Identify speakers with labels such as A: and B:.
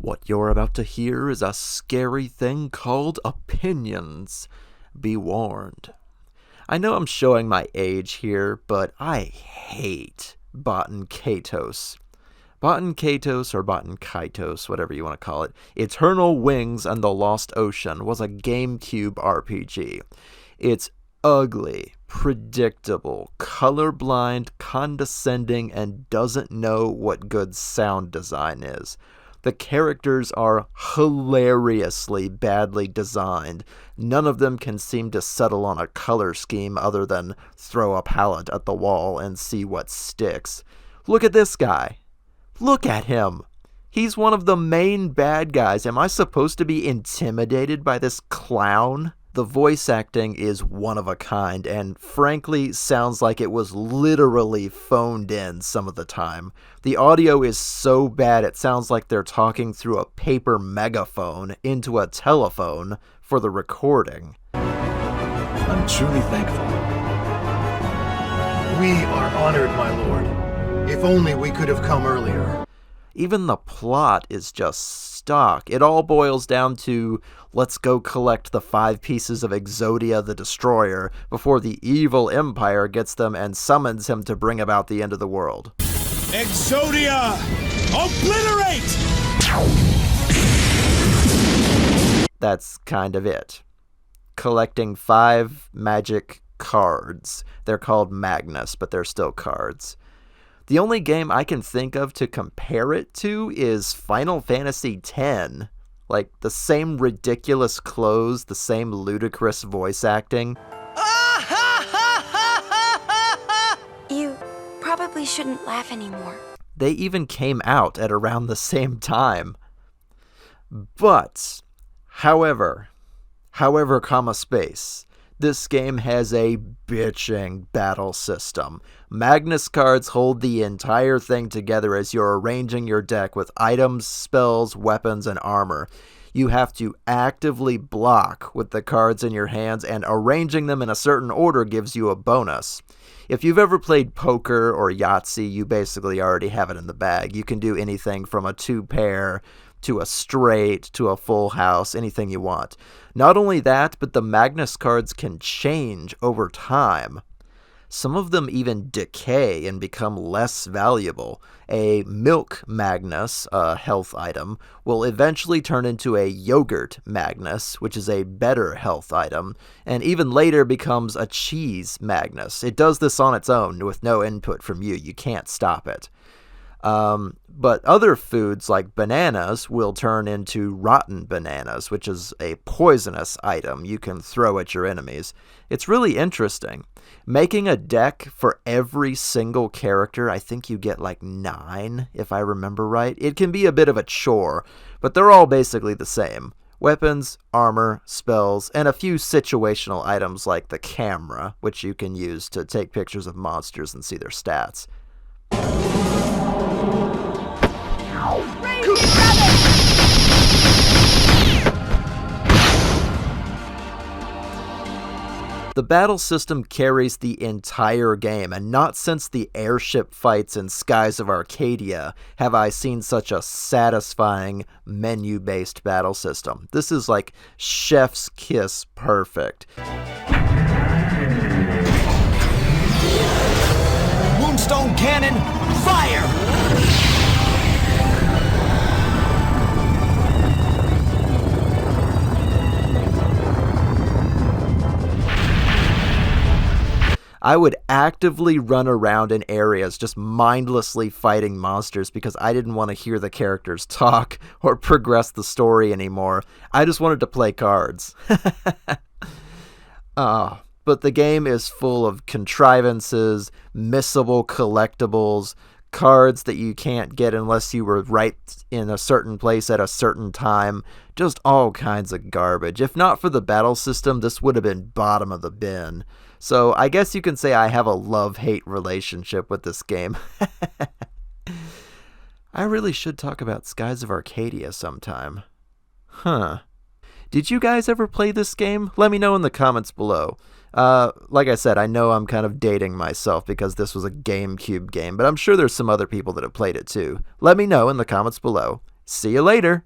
A: What you're about to hear is a scary thing called opinions. Be warned. I know I'm showing my age here, but I hate Baten Kaitos. Baten Kaitos, or Baten Kaitos, whatever you want to call it, Eternal Wings and the Lost Ocean was a GameCube RPG. It's ugly, predictable, colorblind, condescending, and doesn't know what good sound design is. The characters are hilariously badly designed. None of them can seem to settle on a color scheme other than throw a palette at the wall and see what sticks. Look at this guy. Look at him. He's one of the main bad guys. Am I supposed to be intimidated by this clown? The voice acting is one of a kind, and frankly sounds like it was literally phoned in some of the time. The audio is so bad it sounds like they're talking through a paper megaphone into a telephone for the recording.
B: I'm truly thankful.
C: We are honored, my lord. If only we could have come earlier.
A: Even the plot is just stock. It all boils down to, let's go collect the 5 pieces of Exodia the Destroyer before the evil Empire gets them and summons him to bring about the end of the world.
B: Exodia! Obliterate!
A: That's kind of it. Collecting 5 magic cards. They're called Magnus, but they're still cards. The only game I can think of to compare it to is Final Fantasy X. Like, the same ridiculous clothes, the same ludicrous voice acting.
D: You probably shouldn't laugh anymore.
A: They even came out at around the same time. But, however, this game has a bitching battle system. Magnus cards hold the entire thing together as you're arranging your deck with items, spells, weapons, and armor. You have to actively block with the cards in your hands, and arranging them in a certain order gives you a bonus. If you've ever played poker or Yahtzee, you basically already have it in the bag. You can do anything from a 2-pair to a straight, to a full house, anything you want. Not only that, but the Magnus cards can change over time. Some of them even decay and become less valuable. A Milk Magnus, a health item, will eventually turn into a Yogurt Magnus, which is a better health item, and even later becomes a Cheese Magnus. It does this on its own with no input from you. You can't stop it. But other foods like bananas will turn into rotten bananas, which is a poisonous item you can throw at your enemies. It's really interesting. Making a deck for every single character, I think you get like 9, if I remember right. It can be a bit of a chore, but they're all basically the same. Weapons, armor, spells, and a few situational items like the camera, which you can use to take pictures of monsters and see their stats. The battle system carries the entire game, and not since the airship fights in Skies of Arcadia have I seen such a satisfying menu-based battle system. This is like chef's kiss perfect.
B: Moonstone cannon, fire!
A: I would actively run around in areas just mindlessly fighting monsters because I didn't want to hear the characters talk or progress the story anymore. I just wanted to play cards. But the game is full of contrivances, missable collectibles, cards that you can't get unless you were right in a certain place at a certain time. Just all kinds of garbage. If not for the battle system, this would have been bottom of the bin. So I guess you can say I have a love-hate relationship with this game. I really should talk about Skies of Arcadia sometime. Did you guys ever play this game? Let me know in the comments below. Like I said, I know I'm kind of dating myself because this was a GameCube game, but I'm sure there's some other people that have played it too. Let me know in the comments below. See you later!